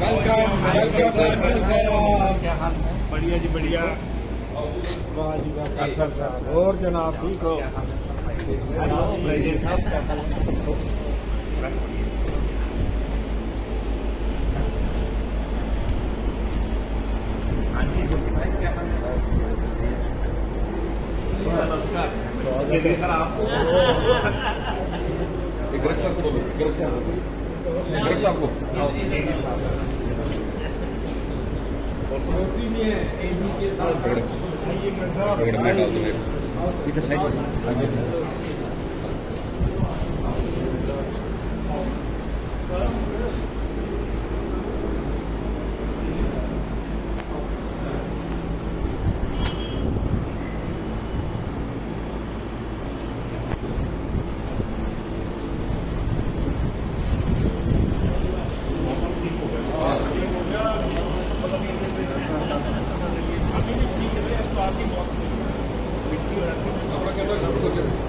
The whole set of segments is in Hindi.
क्या हाल है? बढ़िया जी बढ़िया। वाह जी वाह साहब और जनाब ठीक हो? सर आपको एक रक्षा को बोलो, एक रक्षा को उसी में है एबी के साथ मैं डाल दूंगा इधर साइड अपना कैमरा शूट कर सकते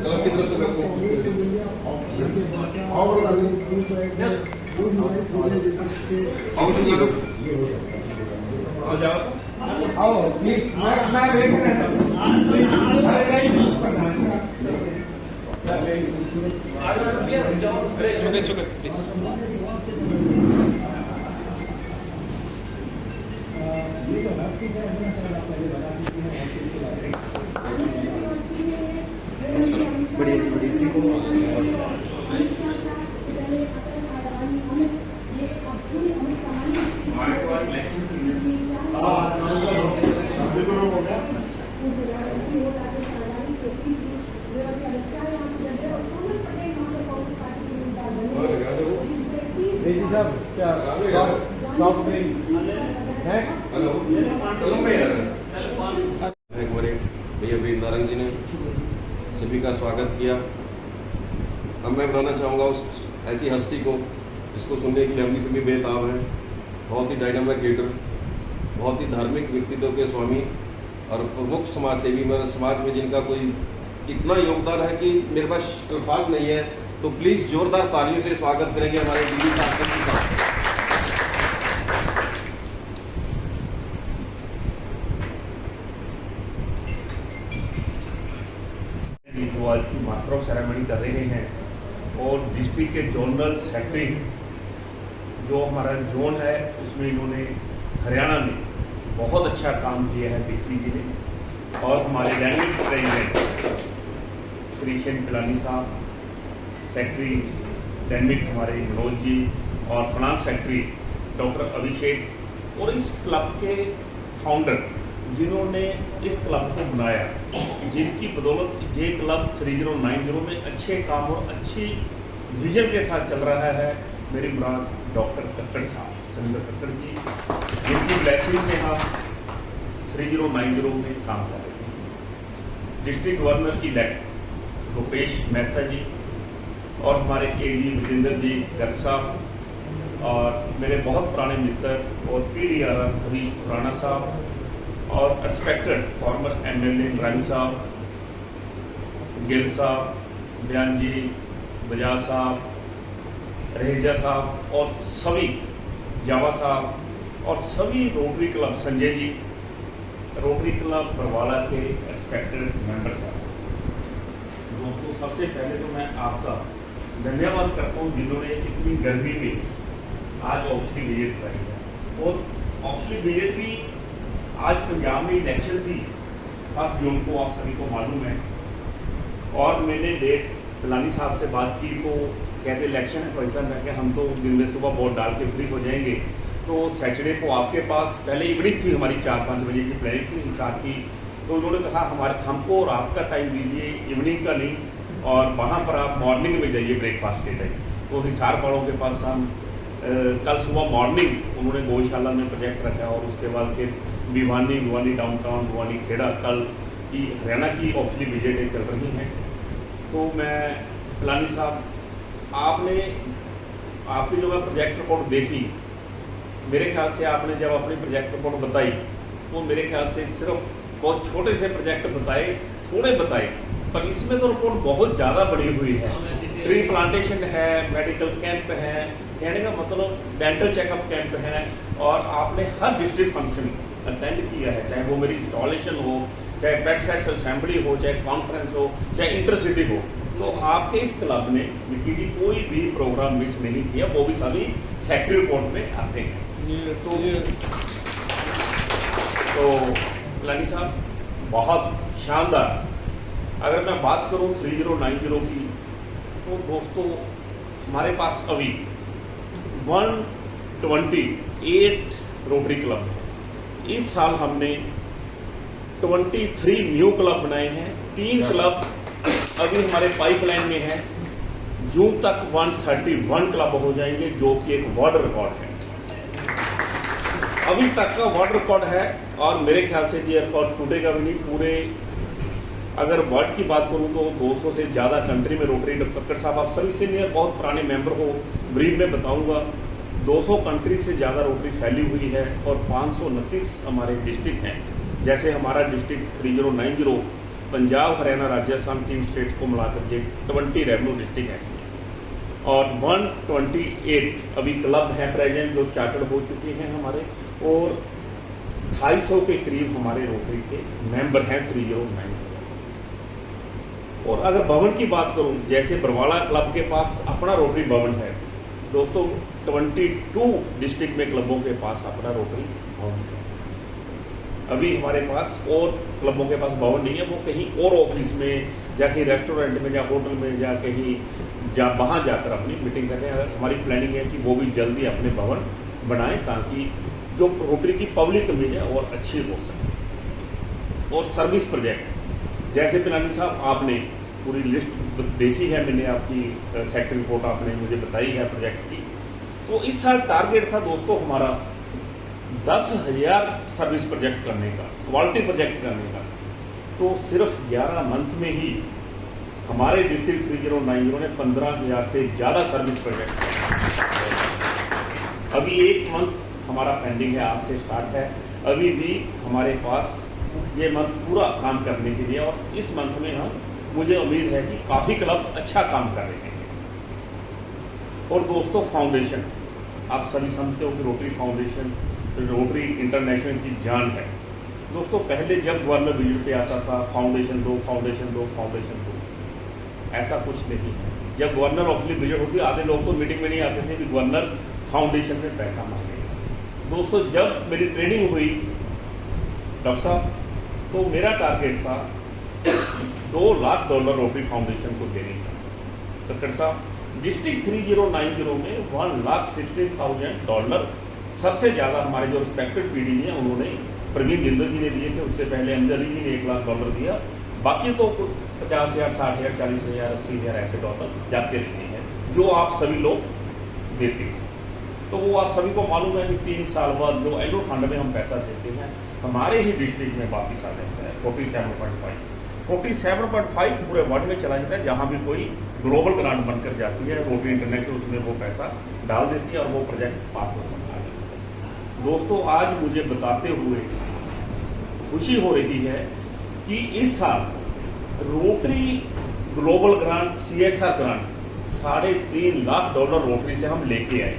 कलम की तरफ से मेरे को आओ प्लीज मैं वेट कर रहा चुके चुके प्लीज। रेजी साहब क्या सॉफ्ट ड्रिंक है? हेलो कलम में यार हमारे भैया वीरनारायण जी ने सभी का स्वागत किया। अब मैं बताना चाहूँगा उस ऐसी हस्ती को जिसको सुनने के लिए हम भी सभी बेताब हैं। बहुत ही डायनामिक लीडर, बहुत ही धार्मिक व्यक्तित्व के स्वामी और प्रमुख समाज सेवी, मेरे समाज में जिनका कोई इतना योगदान है कि मेरे पास अल्फाज नहीं है। तो प्लीज़ जोरदार तालियों से स्वागत करेंगे हमारे डीडी साहब का। जो आज की मास्टर ऑफ सेरेमनी कर रहे हैं और डिस्ट्रिक्ट के जोनल सेक्रेटरी जो हमारा जोन है उसमें इन्होंने हरियाणा में बहुत अच्छा काम किया है बिजली जी ने। और हमारे लैंग्वेज प्रेसिडेंट क्रिश्चियन पिलानी साहब, सेक्रेटरी डेनमिक हमारे मनोज जी और फाइनेंस सेक्रेटरी डॉक्टर अभिषेक और इस क्लब के फाउंडर जिन्होंने इस क्लब को बनाया, जिनकी बदौलत ये क्लब 3090 में अच्छे काम और अच्छी विजन के साथ चल रहा है। मेरी मुराद डॉक्टर कक्कड़ साहब, सुरेंद्र कक्कड़ जी, जिनकी ब्लेसिंग से हम 3090 में काम कर रहे हैं। District governor elect Bhupesh Mehta ji और हमारे एजी विजेंद्र जी गर्ग साहब और मेरे बहुत पुराने मित्र और PDR हरीश खुराना साहब और एक्सपेक्टेड फॉर्मर MLA रंग साहब, गिल साहब, बयान जी, बजाज साहब, रहेजा साहब और सभी जावा साहब और सभी rotary club, Sanjay ji, rotary club Barwala के एक्सपेक्टेड मेंबर साहब। दोस्तों सबसे पहले तो मैं आपका धन्यवाद करता हूँ जिन्होंने इतनी गर्मी में आज ऑक्सली विजिट करी है। और ऑक्सली विजिट भी आज पंजाब में इलेक्शन थी 7 जून को, आप सभी को मालूम है। और मैंने डेट पिलानी साहब से बात की तो कहते इलेक्शन है भाई साहब, मैं क्या हम तो दिन में सुबह वोट डाल के फ्री हो जाएंगे। तो सैटरडे को आपके पास पहले इवनिंग थी हमारी 4-5 बजे की प्लानिंग थी हिसार की, तो उन्होंने कहा हमको रात का टाइम दीजिए, इवनिंग का नहीं, और वहाँ पर आप मॉर्निंग में जाइए ब्रेकफास्ट के टाइम। तो हिसार वालों के पास हम कल सुबह मॉर्निंग उन्होंने गौशाला में प्रोजेक्ट रखा और उसके बाद फिर भिवानी डाउनटाउन, भिवानी खेड़ा कल की हरियाणा की ऑफिशियली विजिटें चल रही हैं। तो मैं पिलानी साहब, आपने आपकी जो मैं प्रोजेक्ट रिपोर्ट देखी, मेरे ख्याल से आपने जब अपनी प्रोजेक्ट रिपोर्ट बताई तो मेरे ख्याल से सिर्फ बहुत छोटे से प्रोजेक्ट बताए, थोड़े बताए, पर इसमें तो रिपोर्ट बहुत ज़्यादा बनी हुई है। ट्री प्लांटेशन है, मेडिकल कैंप है, कहने का मतलब डेंटल चेकअप कैंप है, और आपने हर डिस्ट्रिक्ट फंक्शन अटेंड किया है, चाहे वो मेरी इंस्टॉलेशन हो, चाहे बेड सेट असेंबली हो, चाहे कॉन्फ्रेंस हो, चाहे इंटरसिटी हो। तो आपके इस क्लब ने विकी जी कोई भी प्रोग्राम मिस नहीं किया, वो भी सभी सेक्रेटरी रिपोर्ट में आते हैं। तो पिलानी साहब बहुत शानदार। अगर मैं बात करूं 3090 की, तो दोस्तों हमारे पास अभी 128 रोटरी क्लब है। इस साल हमने 23 न्यू क्लब बनाए हैं, 3 क्लब अभी हमारे पाइपलाइन में है। जून तक 131 क्लब हो जाएंगे, जो कि एक वर्ल्ड रिकॉर्ड है, अभी तक का वर्ल्ड रिकॉर्ड है। और मेरे ख्याल से ये रिकॉर्ड टूटेगा भी नहीं। पूरे अगर वर्ल्ड की बात करूं तो 200 से ज़्यादा कंट्री में रोटरी, डॉक्टर साहब आप सभी सीनियर बहुत पुराने मेंबर हो, ब्रीफ में बताऊंगा, 200 कंट्री से ज़्यादा रोटरी फैली हुई है और 529 हमारे डिस्ट्रिक्ट हैं। जैसे हमारा डिस्ट्रिक्ट 3090 पंजाब, हरियाणा, राजस्थान 3 स्टेट को मिलाकर ये 20 रेवेन्यू डिस्ट्रिक्ट है इसमें, और 128 अभी क्लब है प्रेजेंट जो चार्टर्ड हो चुके हैं हमारे, और 250 के करीब हमारे रोटरी के मेंबर हैं 3090। और अगर भवन की बात करूं, जैसे बरवाला क्लब के पास अपना रोटरी भवन है दोस्तों, 22 डिस्ट्रिक्ट में क्लबों के पास अपना रोटरी भवन है। अभी हमारे पास और क्लबों के पास भवन नहीं है, वो कहीं और ऑफिस में या कहीं रेस्टोरेंट में या होटल में या कहीं वहाँ जाकर अपनी मीटिंग कर रहे हैं। हमारी प्लानिंग है कि वो भी जल्दी अपने भवन बनाएं, ताकि जो रोटरी की पब्लिक इमेज है और अच्छी हो सके। और सर्विस प्रोजेक्ट, जैसे पिलानी साहब आपने पूरी लिस्ट देखी है, मैंने आपकी सेक्टर रिपोर्ट आपने मुझे बताई है प्रोजेक्ट की। तो इस साल टारगेट था दोस्तों हमारा 10,000 सर्विस प्रोजेक्ट करने का, क्वालिटी प्रोजेक्ट करने का। तो सिर्फ 11 मंथ में ही हमारे डिस्ट्रिक्ट 3090 ने 15,000 से ज़्यादा सर्विस प्रोजेक्ट किए। अभी 1 मंथ हमारा पेंडिंग है, आज से स्टार्ट है। अभी भी हमारे पास ये मंथ पूरा काम करने के लिए, और इस मंथ में मुझे उम्मीद है कि काफ़ी क्लब अच्छा काम कर रहे हैं। और दोस्तों फाउंडेशन, आप सभी समझते हो कि रोटरी फाउंडेशन रोटरी इंटरनेशनल की जान है। दोस्तों पहले जब गवर्नर विजिट पे आता था, फाउंडेशन दो फाउंडेशन दो फाउंडेशन दो, ऐसा कुछ नहीं है। जब गवर्नर ऑफिशियली विजिट होती, आधे लोग तो मीटिंग में नहीं आते थे कि गवर्नर फाउंडेशन में पैसा मांगेगा। दोस्तों जब मेरी ट्रेनिंग हुई डॉक्टर साहब, तो मेरा टारगेट था $2 लाख रोटरी फाउंडेशन को देने का। डॉक्टर साहब डिस्ट्रिक्ट 3090 में $1,60,000 सबसे ज़्यादा हमारे जो रिस्पेक्टेड पीडी हैं उन्होंने, प्रवीण जिंदल जी ने दिए थे, उससे पहले अमजद अली जी ने $1 लाख दिया। बाकी तो 50,000, 60,000, 40,000, 80,000 ऐसे डॉलर जाते रहते हैं जो आप सभी लोग देते हैं। तो वो आप सभी को मालूम है कि 3 साल बाद जो एलो फंड में हम पैसा देते हैं, हमारे ही डिस्ट्रिक्ट में वापिस आ जाता है 47.5 पूरे वर्ल्ड में चला जाता है। जहाँ भी कोई ग्लोबल ग्रांट बनकर जाती है, रोटरी इंटरनेशनल उसमें वो पैसा डाल देती है और वो प्रोजेक्ट पास हो जाता है। दोस्तों आज मुझे बताते हुए खुशी हो रही है कि इस साल rotary global grant, CSR grant $3.5 lakh rotary से हम लेके आए।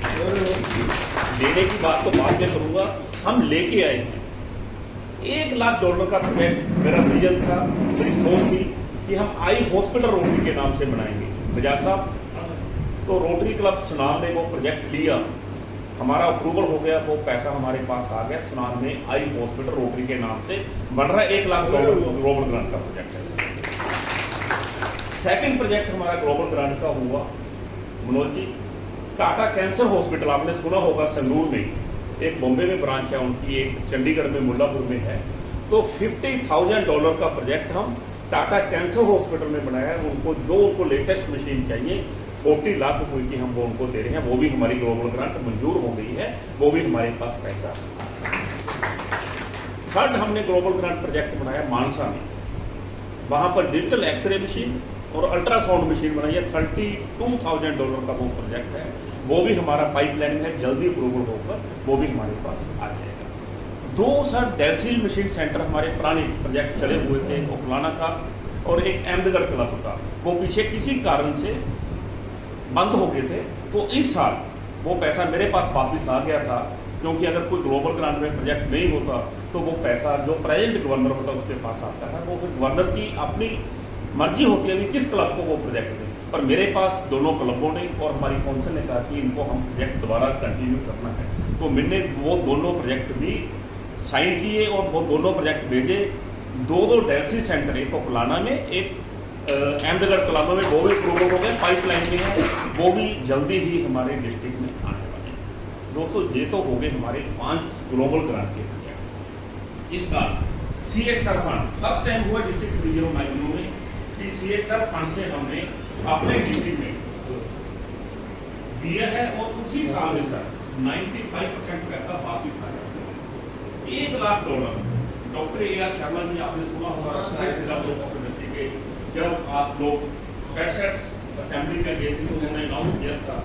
देने की बात तो बाद में करूंगा, हम लेके आए हैं। $1 लाख का प्रोजेक्ट मेरा विजन था, मेरी सोच थी कि हम आई हॉस्पिटल रोटरी के नाम से बनाएंगे। बजाज साहब, तो रोटरी क्लब सुनाम ने वो प्रोजेक्ट लिया, हमारा अप्रूवल हो गया, वो पैसा हमारे पास आ गया। सुनाम में आई हॉस्पिटल रोटरी के नाम से बन रहा है, $1 लाख ग्लोबल ग्रांट का प्रोजेक्ट है। सेकंड प्रोजेक्ट हमारा ग्लोबल ग्रांट का हुआ मनोज जी, टाटा कैंसर हॉस्पिटल, आपने सुना होगा संगरूर में, एक बॉम्बे में ब्रांच है उनकी, एक चंडीगढ़ में मुल्लापुर में है। तो $50,000 का प्रोजेक्ट हम टाटा कैंसर हॉस्पिटल में बनाया है। उनको जो लेटेस्ट मशीन चाहिए 40 लाख रुपए की हम वो उनको दे रहे हैं। वो भी हमारी ग्लोबल ग्रांट मंजूर हो गई है, वो भी हमारे पास पैसा। थर्ड हमने ग्लोबल ग्रांट प्रोजेक्ट बनाया मानसा में, वहां पर डिजिटल एक्सरे मशीन और अल्ट्रासाउंड मशीन बनाई है। $32,000 का वो प्रोजेक्ट है, वो भी हमारा पाइपलाइन है, जल्दी अप्रूवल होकर वो भी हमारे पास आ जाएगा। 2 सर डेल्सिल मशीन सेंटर हमारे पुराने प्रोजेक्ट चले हुए थे, ओकलाना का और एक अहमदगढ़ क्लब का, वो पीछे किसी कारण से बंद हो गए थे। तो इस साल वो पैसा मेरे पास वापिस आ गया था, क्योंकि अगर कोई ग्लोबल ग्रांट में प्रोजेक्ट नहीं होता तो वो पैसा जो प्रेजेंट गवर्नर होता है उसके पास आता है, वो फिर गवर्नर की अपनी मर्जी होती है कि किस क्लब को वो प्रोजेक्ट दें। पर मेरे पास दोनों क्लबों ने और हमारी काउंसिल ने कहा कि इनको हम प्रोजेक्ट दोबारा कंटिन्यू करना है, तो मैंने वो दोनों प्रोजेक्ट भी साइन किए और वो दोनों प्रोजेक्ट भेजे। 2 डेल्सी सेंटर, एक ओकलाना में, एक अहमदगढ़ क्लब में, वो भी अप्रूवल हो गए, पाइपलाइन में है, वो भी जल्दी ही हमारे डिस्ट्रिक्ट में आने वाले हैं। दोस्तों ये तो हो गए हमारे 5 ग्लोबल ग्रांट के प्रोजेक्ट। इस साल CSR फंड फर्स्ट टाइम हुआ डिस्ट्रिक्ट 309 में कि CSR फंड से हमने अपने डिस्ट्रिक्ट में दिया है और उसी साल में सर 95% पैसा वापिस आ गया। $1 लाख। Doctor A.R. शर्मा जी, आपने सुना होगा के जब आप लोग पैसेट्स असेंबली में गए थे तो उन्होंने अनाउंस किया था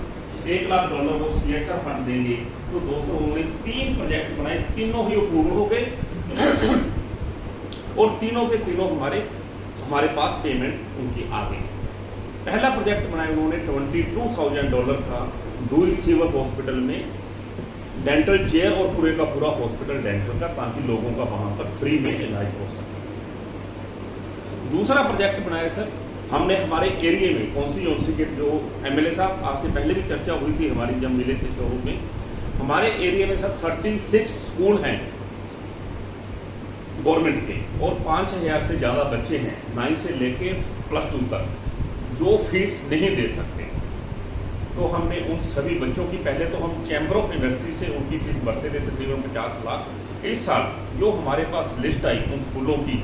$1 लाख वो CSR फंड देंगे। तो दोस्तों उन्होंने 3 प्रोजेक्ट बनाए, तीनों ही अप्रूवल हो गए और तीनों के तीनों हमारे पास पेमेंट उनकी आ गई। पहला प्रोजेक्ट बनाया उन्होंने $22,000 का दूरी सिविल हॉस्पिटल में डेंटल चेयर और पूरे का पूरा हॉस्पिटल डेंटल का, ताकि लोगों का वहां पर फ्री में इलाज हो सके। दूसरा प्रोजेक्ट बनाया सर हमने हमारे एरिया में, कॉन्स्टिट्यूंसी के जो MLA साहब, आपसे पहले भी चर्चा हुई थी हमारी जब मिले थे शोरूम में, हमारे एरिया में सर 36 स्कूल हैं गवर्नमेंट के और 5,000 से ज़्यादा बच्चे हैं 9 से लेके +2 तक जो फीस नहीं दे सकते। तो हमने उन सभी बच्चों की, पहले तो हम चैम्बर ऑफ इंडस्ट्री से उनकी फीस भरते थे तकरीबन 50 लाख। इस साल जो हमारे पास लिस्ट आई उन स्कूलों की,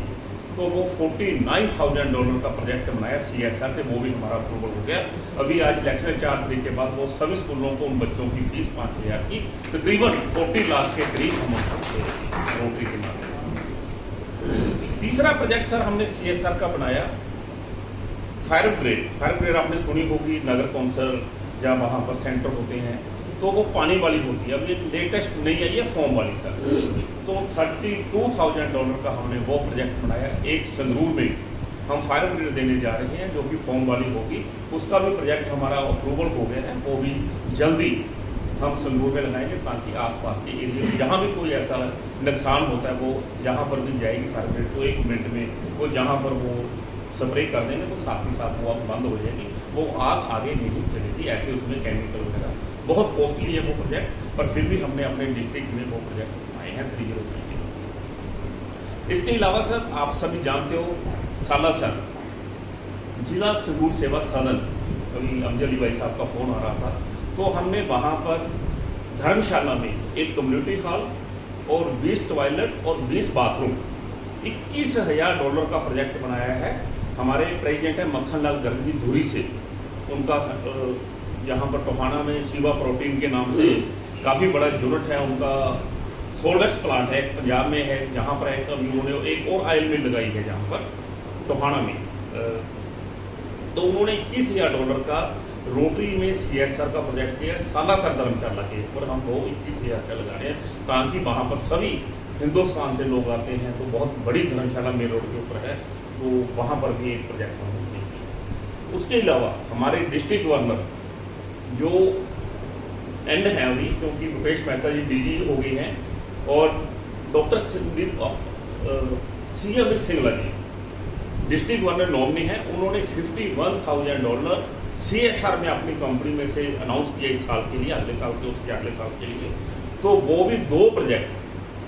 तो वो $49,000 का प्रोजेक्ट बनाया CSR से, वो भी हमारा अप्रूवल हो गया। अभी आज इलेक्शन 4 तारीख के बाद वो सभी स्कूलों को उन बच्चों की फीस 5,000 की तकरीबन 40 लाख के करीब हम रोटरी के माध्यम से। तीसरा प्रोजेक्ट सर हमने CSR का बनाया फायर ब्रिगेड आपने सुनी होगी, नगर कौंसिल जहाँ वहाँ पर सेंटर होते हैं तो वो पानी वाली होती है। अब ये लेटेस्ट नहीं आई है, फोम वाली सर। तो $32,000 का हमने वो प्रोजेक्ट बनाया। एक संगरूर में हम फायर ब्रिगेड देने जा रहे हैं जो कि फोम वाली होगी, उसका भी प्रोजेक्ट हमारा अप्रूवल हो गया है, वो भी जल्दी हम संगरूर में लगाएंगे, ताकि आसपास के एरिया में जहाँ भी कोई ऐसा नुकसान होता है वो जहाँ पर भी जाएगी फायर ब्रिगेड, तो 1 मिनट में वो जहाँ पर वो स्प्रे कर देंगे तो साथ ही साथ वो बंद हो जाएगी, वो आग आगे नहीं चलेगी। ऐसे उसमें केमिकल वगैरह, बहुत कॉस्टली है वो प्रोजेक्ट, पर फिर भी हमने अपने डिस्ट्रिक्ट में वो प्रोजेक्ट बनाए हैं 309। इसके अलावा सर आप सभी जानते हो सालासर जिला संगरूर सेवा सदन, अभी अफजल भाई साहब का फोन आ रहा था, तो हमने वहाँ पर धर्मशाला में एक कम्युनिटी हॉल और 20 टॉयलेट और 20 बाथरूम $21,000 का प्रोजेक्ट बनाया है। हमारे प्रेसिडेंट है मक्खन लाल गर्ग जी धुरी से, उनका यहाँ पर टोहाना में शिवा प्रोटीन के नाम से काफ़ी बड़ा यूनिट है उनका। सोलवेक्स प्लांट है, पंजाब में है, जहाँ पर एक उन्होंने एक और ऑयल मिल लगाई है जहाँ पर टोहाना में। तो उन्होंने $21,000 का रोटरी में CSR का प्रोजेक्ट किया सालासर धर्मशाला के ऊपर। हम वो 21,000 का लगा रहे हैं ताकि वहाँ पर सभी हिंदुस्तान से लोग आते हैं, तो बहुत बड़ी धर्मशाला मेन रोड के ऊपर है, तो वहाँ पर भी एक प्रोजेक्ट हम देंगे। उसके अलावा हमारे डिस्ट्रिक्ट गवर्नर जो एंड है अभी, क्योंकि भूपेश मेहता जी बिजी हो गए हैं, और डॉक्टर C. अमित सिंगला जी डिस्ट्रिक्ट गवर्नर नॉमिनी है, उन्होंने $51,000 CSR में अपनी कंपनी में से अनाउंस किया इस साल के लिए, अगले साल के उसके अगले साल के लिए। तो वो भी 2 प्रोजेक्ट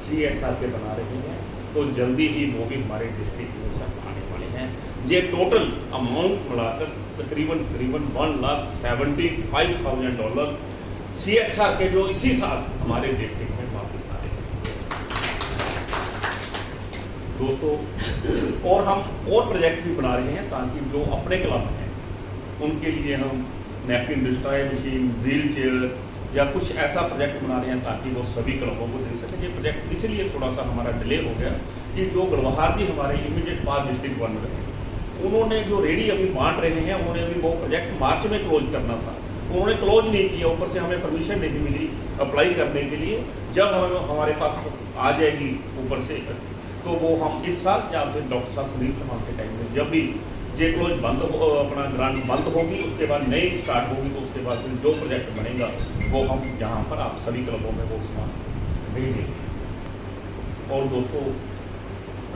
CSR के बना रहे हैं, तो जल्दी ही वो भी हमारे डिस्ट्रिक्ट में सब आने वाले हैं। ये टोटल अमाउंट मिलाकर तकरीबन $1,75,000 CSR के जो इसी साल हमारे डिस्ट्रिक्ट में वापस आ रहे हैं दोस्तों। और हम और प्रोजेक्ट भी बना रहे हैं ताकि जो अपने क्लब हैं उनके लिए हम napkin destroy machine, wheel chair या कुछ ऐसा प्रोजेक्ट बना रहे हैं ताकि वो सभी क्लबों को दे सकें। ये प्रोजेक्ट इसलिए थोड़ा सा हमारा डिले हो गया कि जो गलबहार जी हमारे इमीडिएट पास डिस्ट्रिक्ट वन में उन्होंने जो रेडी अभी बांट रहे हैं, उन्होंने अभी वो प्रोजेक्ट मार्च में क्लोज करना था, उन्होंने क्लोज नहीं किया। ऊपर से हमें परमिशन नहीं मिली अप्लाई करने के लिए। जब हमारे पास आ जाएगी ऊपर से तो वो हम इस साल या फिर डॉक्टर साहब संदीप चौहान के टाइम में जब भी जे क्लोज बंद हो, अपना ग्रांट बंद होगी, उसके बाद नई स्टार्ट होगी, तो उसके बाद फिर जो प्रोजेक्ट बनेगा वो हम यहाँ पर आप सभी क्लबों में वो सामान भेजेंगे। और दोस्तों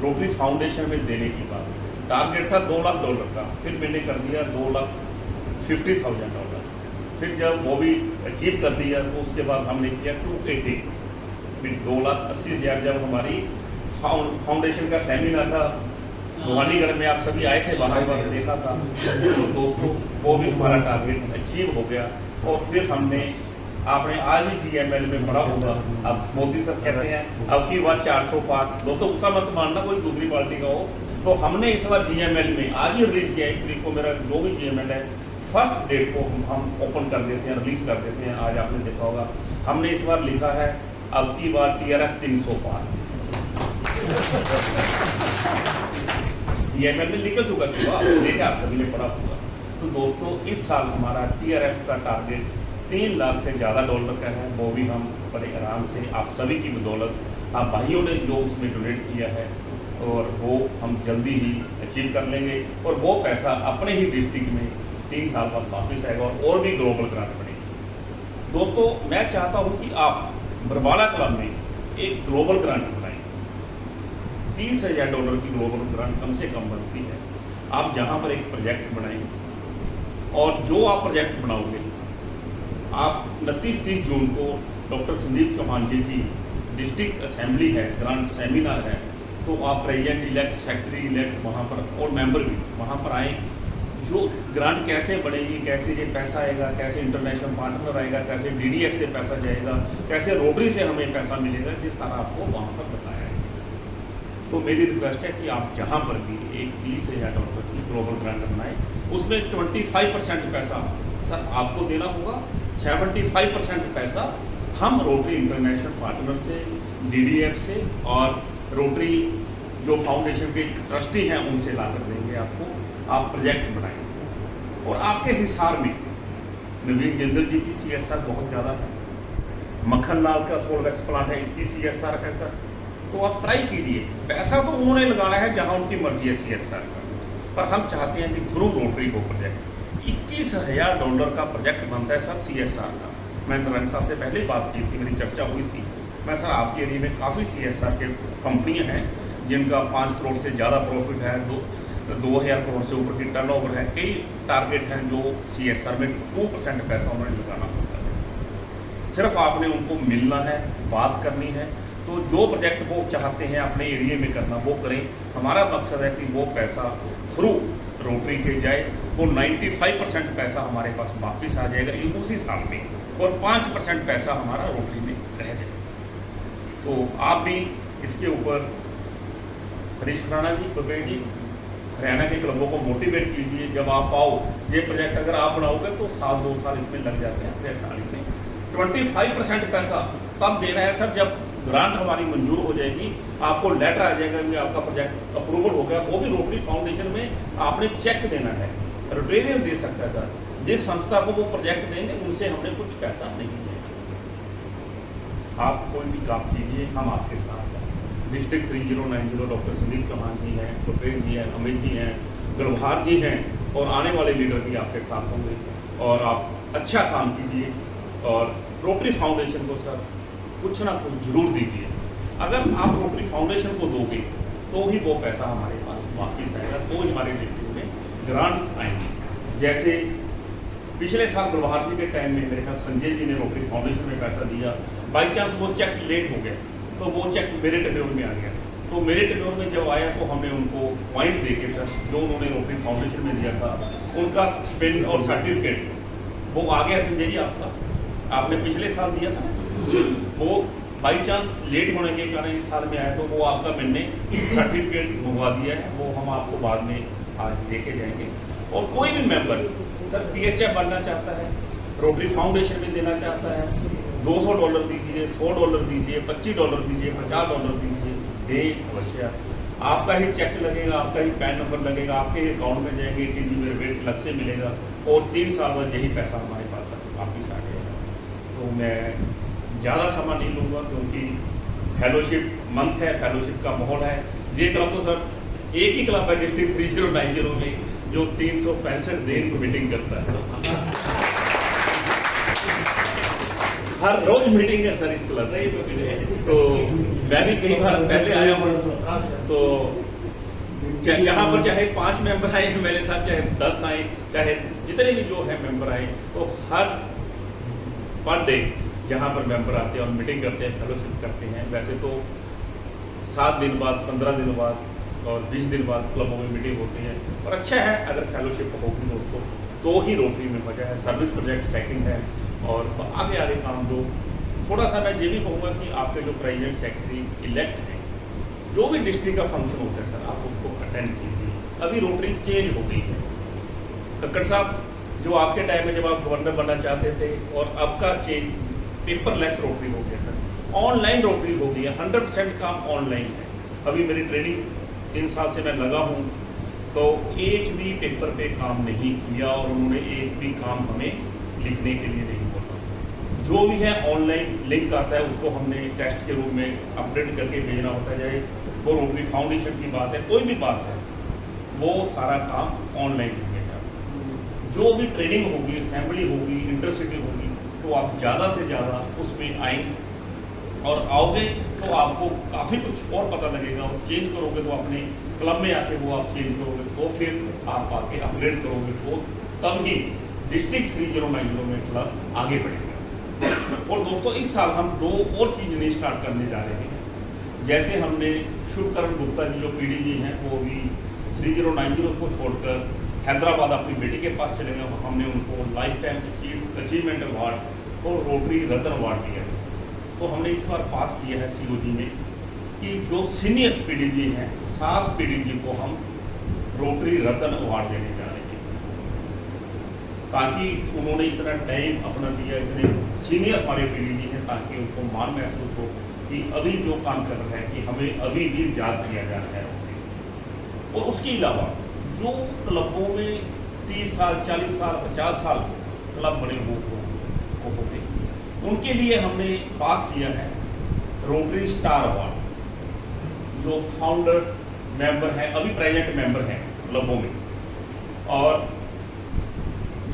रोटरी फाउंडेशन में देने की बात, टारगेट था $2 लाख का, फिर मैंने कर दिया $2,50,000। फिर जब वो भी अचीव कर दिया तो उसके बाद हमने किया 280, फिर 2,80,000 जब हमारी फाउंडेशन का सेमिनार था भवानीगढ़ में, आप सभी आए थे, वहाँ पर देखा था तो दोस्तों वो भी हमारा टारगेट अचीव हो गया। और फिर हमने आपने आज ही GML में पढ़ा होगा, अब मोदी सर कहते हैं अब की बार 400 पार। दोस्तों गुस्सा मत मानना कोई दूसरी पार्टी का हो, तो हमने इस बार GML में आज ही रिलीज किया 1 तारीख को, मेरा जो भी GML है फर्स्ट डेट को हम ओपन कर देते हैं, रिलीज कर देते हैं। आज आपने देखा होगा हमने इस बार लिखा है अब की बार TRF 300 पार। GML में निकल चुका सुबह, देखा आप सभी ने पढ़ा होगा। तो दोस्तों इस साल हमारा TRF का टारगेट $3 लाख से ज़्यादा का है, वो भी हम बड़े आराम से आप सभी की बदौलत, आप भाइयों ने जो उसमें डोनेट किया है, और वो हम जल्दी ही अचीव कर लेंगे। और वो पैसा अपने ही डिस्ट्रिक्ट में 3 साल बाद वापस आएगा और भी ग्लोबल ग्रांट बनेगी। दोस्तों मैं चाहता हूँ कि आप बरवाला क्लब में एक ग्लोबल ग्रांट बनाएं। $30,000 की ग्लोबल ग्रांट कम से कम बनती है। आप जहाँ पर एक प्रोजेक्ट बनाएंगे और जो आप प्रोजेक्ट बनाओगे, आप 29-30 जून को डॉक्टर संदीप चौहान जी की डिस्ट्रिक्ट असेंबली है, ग्रांट सेमिनार है, तो आप प्रेसिडेंट इलेक्ट, सेक्रेटरी इलेक्ट वहाँ पर और मेंबर भी वहाँ पर आएँ। जो ग्रांट कैसे बनेगी, कैसे ये पैसा आएगा, कैसे इंटरनेशनल पार्टनर आएगा, कैसे DDF से पैसा जाएगा, कैसे रोटरी से हमें पैसा मिलेगा, ये सारा आपको वहाँ पर बताया है। तो मेरी रिक्वेस्ट है कि आप जहाँ पर भी एक $30,000 की ग्लोबल ग्रांट बनाएं, उसमें 25% पैसा सर आपको देना होगा, 75% पैसा हम रोटरी इंटरनेशनल पार्टनर से, DDF से और रोटरी जो फाउंडेशन के ट्रस्टी हैं उनसे ला कर देंगे आपको। आप प्रोजेक्ट बनाएंगे और आपके हिसार में नवीन जिंदल जी की CSR बहुत ज़्यादा है, मक्खन लाल का सोलवेक्स प्लांट है, इसकी CSR है सर, तो आप ट्राई कीजिए। पैसा तो उन्होंने लगाना है जहां उनकी मर्जी है CSR का, पर हम चाहते हैं कि थ्रू रोटरी को प्रोजेक्ट $21,000 का प्रोजेक्ट बनता है सर CSR का। मैं नारायण साहब से पहले बात की थी, मेरी चर्चा हुई थी। मैं सर आपके एरिया में काफ़ी CSR के कंपनियाँ हैं जिनका 5 करोड़ से ज़्यादा प्रॉफिट है, 2,000 करोड़ से ऊपर की टर्नओवर है। कई टारगेट हैं जो CSR में 2% पैसा उन्होंने लगाना होता है। सिर्फ आपने उनको मिलना है, बात करनी है, तो जो प्रोजेक्ट वो चाहते हैं अपने एरिया में करना वो करें। हमारा मकसद है कि वो पैसा थ्रू रोटरी के जाए, वो 95% पैसा हमारे पास वापस आ जाएगा उसी साल में, और 5% पैसा हमारा रोटरी में रह जाएगा। तो आप भी इसके ऊपर हरीश खुराना जी, बबेर जी, हरियाणा के क्लबों को मोटिवेट कीजिए। जब आप आओ, ये प्रोजेक्ट अगर आप बनाओगे तो 2 साल इसमें लग जाते हैं। फिर 25% पैसा तब देना है सर जब ग्रांट हमारी मंजूर हो जाएगी, आपको लेटर आ जाएगा कि आपका प्रोजेक्ट अप्रूवल हो गया। वो भी रोटरी फाउंडेशन में आपने चेक देना है, रोटेरियन दे सकता है सर। जिस संस्था को वो प्रोजेक्ट देंगे उनसे हमने कुछ पैसा नहीं लिया। आप कोई भी काम कीजिए, हम आपके साथ हैं। डिस्ट्रिक्ट 3090 डॉक्टर संदीप चौहान जी हैं, भूपेन्द्र जी हैं, अमित जी हैं, गलबहार जी हैं, और आने वाले लीडर भी आपके साथ होंगे। और आप अच्छा काम कीजिए और रोटरी फाउंडेशन को सर कुछ ना कुछ जरूर दीजिए। अगर आप रोटरी फाउंडेशन को दोगे तो ही वो पैसा हमारे पास वापस आएगा, तो ही हमारे डिस्ट्रिक्ट में ग्रांट आएंगे। जैसे पिछले साल गलबहार जी के टाइम में मेरे ख्याल संजय जी ने रोटरी फाउंडेशन में पैसा दिया, बाई चांस वो चेक लेट हो गया तो वो चेक मेरे टेबल में आ गया, तो तो मेरे टेन्योर में जब आया तो हमने उनको पॉइंट दे के सर जो उन्होंने रोटरी फाउंडेशन में दिया था उनका पेन और सर्टिफिकेट वो आ गया संजय जी आपका, आपने पिछले साल दिया था ना, वो बाई चांस लेट होने के कारण इस साल में आया तो वो आपका मैंने सर्टिफिकेट मंगवा दिया है, वो हम आपको बाद में आज लेके जाएंगे। और कोई भी मेंबर सर PHF बनना चाहता है, रोटरी फाउंडेशन में देना चाहता है, $200 दीजिए, $100 दीजिए, $25 दीजिए, $50 दीजिए, दे अवश्य। आपका ही चेक लगेगा, आपका ही पैन नंबर लगेगा, आपके अकाउंट में जाएंगे, TG रेट अलग से मिलेगा और 3 साल बाद यही पैसा हमारे पास वापिस आ जाएगा। तो मैं ज़्यादा समय नहीं लूँगा क्योंकि फेलोशिप मंथ है, फेलोशिप का माहौल है। ये क्लब तो सर एक ही क्लब है डिस्ट्रिक्ट 3090 में जो 365 दिन को मीटिंग करता है। हर रोज मीटिंग है सर इस क्लब में। तो मैं भी कई बार पहले आया हूँ तो यहाँ पर चाहे 5 मेंबर आए मेरे साथ, चाहे 10 आए, चाहे जितने भी जो है मेंबर आए, तो हर पर डे जहाँ पर मेंबर आते हैं और मीटिंग करते हैं, फेलोशिप करते हैं। वैसे तो 7 दिन बाद, 15 दिन बाद और 20 दिन बाद क्लबों में मीटिंग होती है और अच्छा है अगर फेलोशिप होगी दोस्तों तो ही रोटरी में मजा है। सर्विस प्रोजेक्ट सेकंड है और आगे आगे काम दो। थोड़ा सा मैं ये भी कहूँगा कि आपके जो प्रेसिडेंट सेक्रेटरी इलेक्ट हैं, जो भी डिस्ट्रिक्ट का फंक्शन होता है सर आप उसको अटेंड कीजिए। अभी रोटरी चेंज हो गई है। कक्कड़ साहब जो आपके टाइम में जब आप गवर्नर बनना चाहते थे और अब का चेंज पेपरलेस रोटरी हो गया सर, ऑनलाइन रोटरी हो गई है, 100% काम ऑनलाइन है। अभी मेरी ट्रेनिंग 3 साल से मैं लगा हूँ तो एक भी पेपर पे काम नहीं किया और उन्होंने एक भी काम हमें लिखने के लिए नहीं बोला। जो भी है ऑनलाइन लिंक आता है उसको हमने टेस्ट के रूप में अपडेट करके भेजना होता है। वो रोटरी फाउंडेशन की बात है, कोई भी बात है, वो सारा काम ऑनलाइन हो गया। जो भी ट्रेनिंग होगी, असेंबली होगी, इंटरसिटी होगी, तो आप ज़्यादा से ज़्यादा उसमें आएंगे और आओगे तो आपको काफ़ी कुछ और पता लगेगा। और चेंज करोगे तो अपने क्लब में आके वो आप चेंज करोगे तो फिर आप आके अपग्रेड करोगे तो तब ही डिस्ट्रिक्ट 3090 में क्लब आगे बढ़ेगा। और दोस्तों इस साल हम 2 और चीज़ें स्टार्ट करने जा रहे हैं। जैसे हमने शुभकरण गुप्ता जी जो PDG हैं वो भी 3090 को छोड़कर हैदराबाद अपनी बेटी के पास चले गए, हमने उनको लाइफ टाइम अचीवमेंट अवार्ड और रोटरी रत्न अवार्ड दिया है। तो हमने इस बार पास किया है COG में कि जो सीनियर PDG हैं 7 PDG को हम रोटरी रत्न अवार्ड देने जा रहे हैं, ताकि उन्होंने इतना टाइम अपना दिया, इतने सीनियर हमारे PDG हैं, ताकि उनको मान महसूस हो कि अभी जो काम कर रहे हैं कि हमें अभी भी याद किया जा रहा है। और उसके अलावा जो क्लबों में 30 साल, 40 साल, 50 साल क्लब बने होते उनके लिए हमने पास किया है रोटरी स्टार अवार्ड। जो फाउंडर मेंबर हैं, अभी प्रेजेंट मेंबर हैं क्लबों में, और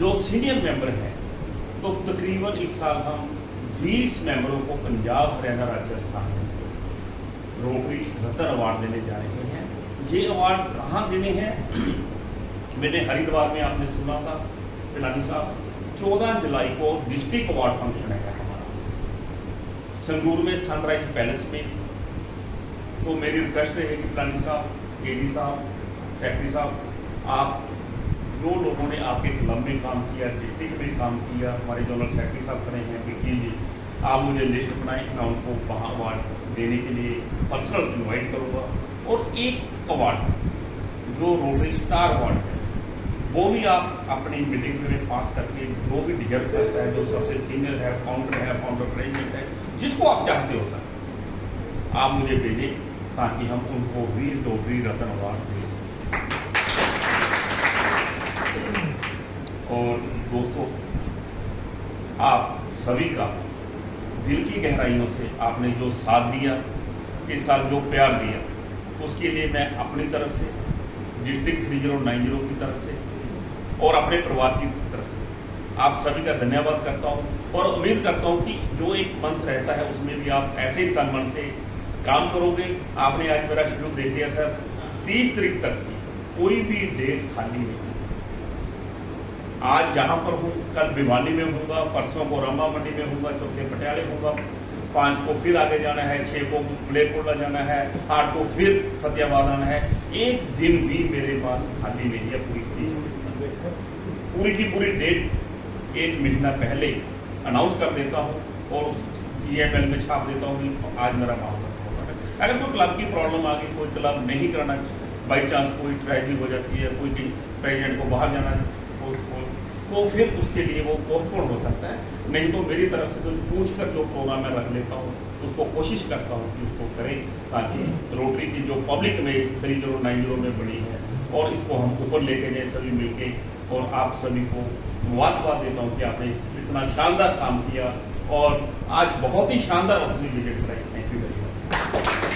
जो सीनियर मेंबर हैं, तो तकरीबन इस साल हम 20 मेंबरों को पंजाब, हरियाणा, राजस्थान से रोटरी रत्न अवार्ड देने जा रहे हैं। ये अवार्ड कहाँ देने हैं? मैंने हरिद्वार में आपने सुना था पिलानी साहब, 14 जुलाई को डिस्ट्रिक्ट अवार्ड फंक्शन है हमारा संगरूर में सनराइज पैलेस में। तो मेरी रिक्वेस्ट रहेगी पिलानी साहब, AD साहब, सेक्रेटरी साहब, आप जो लोगों ने आपके क्लब में काम किया, डिस्ट्रिक्ट में काम किया, हमारे जनरल सेक्रेटरी साहब खड़े हैं कीजिए, आप मुझे लिस्ट बनाएं, मैं उनको वहाँ अवार्ड देने के लिए पर्सनल इन्वाइट करूँगा। और एक अवार्ड जो रोटरी स्टार अवार्ड है वो भी आप अपनी मीटिंग में पास करके जो भी डिजर्व करता है, जो सबसे सीनियर है, फाउंडर प्रेसिडेंट है, जिसको आप चाहते हो सर, आप मुझे भेजें ताकि हम उनको वीर रोटरी रत्न अवार्ड दे सकें। और दोस्तों आप सभी का दिल की गहराइयों से आपने जो साथ दिया, इस साल जो प्यार दिया, उसके लिए मैं अपनी तरफ से, डिस्ट्रिक्ट 3090 की तरफ से और अपने परिवार की तरफ से आप सभी का धन्यवाद करता हूं। और उम्मीद करता हूं कि जो एक मंथ रहता है उसमें भी आप ऐसे ही तन मन से काम करोगे। आपने आज मेरा शेड्यूल देख लिया सर, 30 तारीख तक कोई भी डेट खाली नहीं। आज जहां पर हूं, कल भिवानी में होऊंगा, परसों को रामा मंडी में होऊंगा, चौथे पटियाले होऊंगा। 5 को फिर आगे जाना है, 6 को मलेरकोटला जाना है, 8 को फिर फतेहाबाद आना है। एक दिन भी मेरे पास खाली नहीं है पूरी की पूरी डेट 1 महीना पहले अनाउंस कर देता हूँ और EML में छाप देता हूँ कि आज मेरा मामला होगा। अगर कोई क्लब की प्रॉब्लम आ गई, कोई क्लब नहीं करना, बाई चांस कोई ट्रेजेडी हो जाती है, कोई प्रेसिडेंट को बाहर जाना तो फिर उसके लिए वो पोस्टपोन हो सकता है। नहीं तो मेरी तरफ से तो पूछ कर जो प्रोग्राम मैं रख लेता हूँ उसको कोशिश करता हूँ कि उसको करें, ताकि रोटरी की जो पब्लिक में 3090 में बनी है और इसको हम ऊपर लेके जाए सभी मिलके। और आप सभी को मुबारकबाद देता हूँ कि आपने इतना शानदार काम किया और आज बहुत ही शानदार अपनी विजिट कराई है।